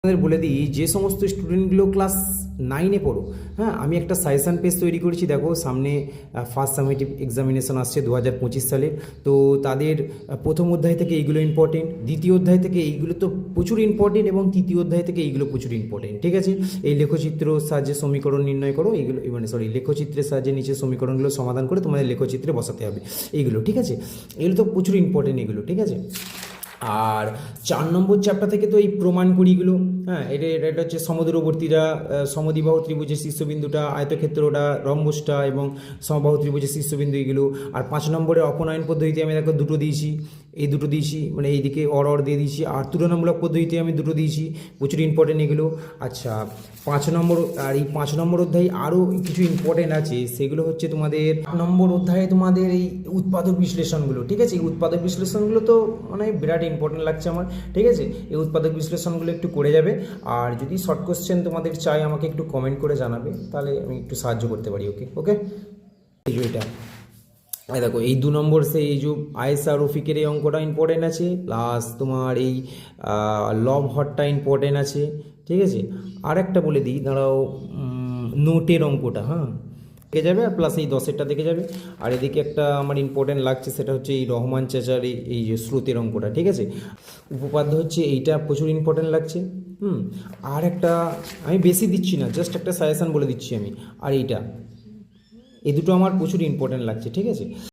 আপনাদের বলে দিই, যে সমস্ত স্টুডেন্টগুলো ক্লাস 9-এ পড়ো, হ্যাঁ, আমি একটা সাজেশান পেজ তৈরি করেছি। দেখো, সামনে ফার্স্ট সামেটিভ এক্সামিনেশন আসছে 2025 সালে। তো তাদের প্রথম অধ্যায় থেকে এইগুলো ইম্পর্টেন্ট, দ্বিতীয় অধ্যায় থেকে এইগুলো তো প্রচুর ইম্পর্টেন্ট, এবং তৃতীয় অধ্যায় থেকে এইগুলো প্রচুর ইম্পর্টেন্ট। ঠিক আছে, এই লেখচিত্র সাহায্যে সমীকরণ নির্ণয় করো, এইগুলো মানে লেখচিত্রের সাহায্যে নিচে সমীকরণগুলো সমাধান করে তোমাদের লেখচিত্রে বসাতে হবে এইগুলো। ঠিক আছে, এগুলো তো প্রচুর ইম্পর্টেন্ট এগুলো। ঠিক আছে, আর 4 নম্বর চ্যাপ্টার থেকে তো এই প্রমাণ করিগুলো, হ্যাঁ, এটা হচ্ছে সমদূরবর্তীরা, সমদ্বিবাহু ত্রিভুজের শীর্ষবিন্দুটা, আয়তক্ষেত্রটা, রম্বসটা এবং সমবাহু ত্রিভুজের শীর্ষবিন্দু এগুলো। আর 5 নম্বরে অপনয়ন পদ্ধতিতে আমি দেখো দুটো দিয়েছি, এই দুটো দিয়েছি, মানে এইদিকে অর দিয়ে দিয়েছি। আর তুলনামূলক পদ্ধতিতে আমি দুটো দিয়েছি, প্রচুর ইম্পর্টেন্ট এগুলো। আচ্ছা, 5 নম্বর, আর এই 5 নম্বর অধ্যায়ে আরও কিছু ইম্পর্টেন্ট আছে, সেগুলো হচ্ছে তোমাদের 8 নম্বর অধ্যায়ে তোমাদের এই উৎপাদক বিশ্লেষণগুলো। ঠিক আছে, এই উৎপাদক বিশ্লেষণগুলো তো মানে বিরাট ইম্পর্টেন্ট লাগছে আমার। ঠিক আছে, এই উৎপাদক বিশ্লেষণগুলো একটু করে যাবে। আর যদি শর্ট কোশ্চেন তোমাদের চাই, আমাকে একটু কমেন্ট করে জানাবে, তাহলে আমি একটু সাহায্য করতে পারি। ওকে ওকে, এই যে এটা, এই দেখো, এই 2 নম্বর সেই এই যে আয়েশা রফিকের এই অঙ্কটা ইম্পর্টেন্ট আছে, প্লাস তোমার এই লব হটটা ইম্পর্টেন্ট আছে। ঠিক আছে, আর একটা বলে দিই, দাঁড়াও, নোটের অঙ্কটা, হ্যাঁ, দেখে যাবে, আর প্লাস এই 10-এরটা দেখে যাবে। আর এদিকে একটা আমার ইম্পর্টেন্ট লাগছে, সেটা হচ্ছে এই রহমান চাচার এই যে স্রোতের অঙ্কটা। ঠিক আছে, উপপাদ্য হচ্ছে এইটা প্রচুর ইম্পর্টেন্ট লাগছে। আর একটা আমি বেশি দিচ্ছি না, জাস্ট একটা সাজেশান বলে দিচ্ছি আমি। আর এইটা, এই দুটো আমার প্রচুর ইম্পর্টেন্ট লাগছে। ঠিক আছে।